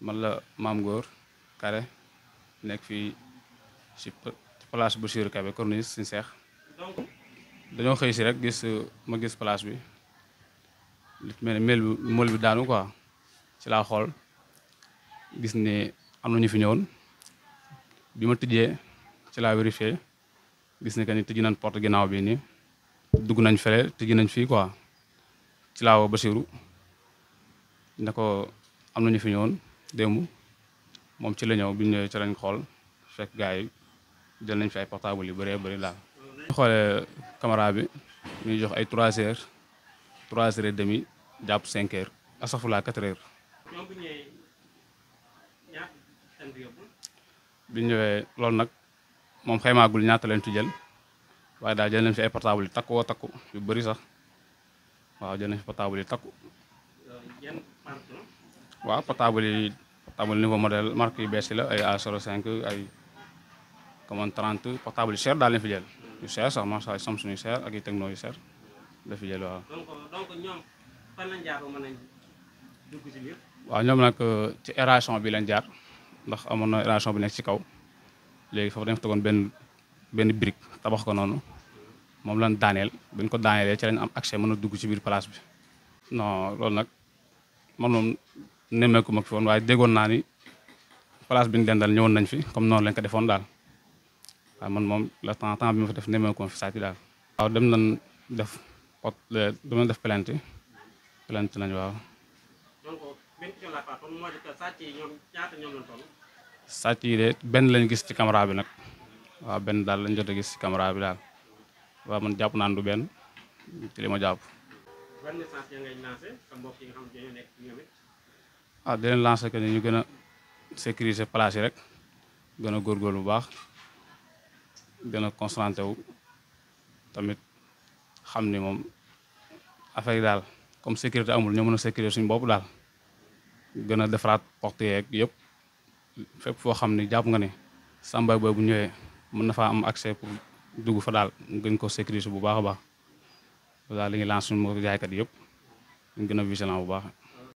man la Maam Góor Kare nekk fii si place Bassirou Kébé corniche Sine Cheikh dañoo xëy si rek ma gis place bi li mel ni mel bi daanu quoi ci laa xool gis ne am na ñu fi ñëwoon bi ma tijjee ci laa vérifié gis ne que ni tijji nañ porte ginnaaw bi nii dugg nañ fele tijji nañ fii quoi ci laa woo Bassirou ne ko am na ñu fi ñëwoon démb moom ci la ñëw bi ñu ñëwee ci lañ xool fekk gars yi jël nañ fi ay portable yu bëree bëri daal. ñu xoolee caméra bi ñuy jox ay 3 heures 3 heures et demi jàpp 5 heures asafulaa 4 heures. bi ñu ñëwee loolu nag moom xaymaagul ñaata leen ci jël waaye daal jël nañ fi ay portable yu takku takku yu bëri sax waaw jël nañ fi portable yu takku. waaw portable niveau modèle marque yu bees yi la ay A05 ay commande 30 portable yu cher daal lañ fi jël yu cher sax macha allah Samsung yu cher ak yu Tecno yu cher la fi jël waaw. donc ñoom fan lañ jaar ba mën nañ dugg ci biir. waaw ñoom nag ci aération bi lañ jaar ndax amoon na aération bi nekk ci kaw léegi foofu dañ fa tegoon benn brique tabax ko noonu moom lañ daaneel bi ñu ko daaneelee ci lañ am accès mën a dugg ci biir place bi. non loolu nag man moom nemmeeku ma fi woon waaye déggoon naa ni place bi ñu dendal ñëwoon nañ fi comme noonu lañ ko defoon daal waaye man moom le temps bi ma fa def nemmeeku ma fi sàcc daal. waaw dem nañ def plainte nañ waaw. donc benn question laa fàtte moo di que sàcc yi ñoom ñaata ñoom lañ toll. sàcc yi de benn lañ gis ci caméra bi nag waaw benn daal lañ jot a gis ci caméra bi daal waaw man jàpp naan du benn ci li ma jàpp. ban message ya ngay lancé sa mbokk yi nga xam ne ñoo nekk ñoom it. ah di leen lancé que ni ñu gën a sécuriser place yi rek gën a góorgóorlu bu baax gën a concentré wu tamit xam ni moom affaire yi daal comme sécurité amul ñoo mën a sécuriser suñu bopp daal gën a defaraat porte yeeg yëpp fépp foo xam ni jàpp nga ni sàmba boobu bu ñëwee mën na faa am accès pour dugg fa daal gën ko sécuriser bu baax a baax daal li ngi lancé suñu jaaykat yëpp ñu gën a vigilant bu baax.